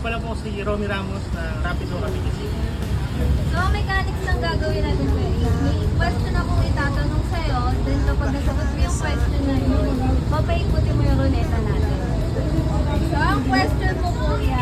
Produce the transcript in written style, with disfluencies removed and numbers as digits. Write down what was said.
pala po si Romy Ramos na Rapido Cavite City. So, ang mechanics ng gagawin natin ngayon, may question akong itatanong sa'yo, then kapag nasagot mo yung question na yun, papaikutin mo yung runeta natin. So, ang question mo kuya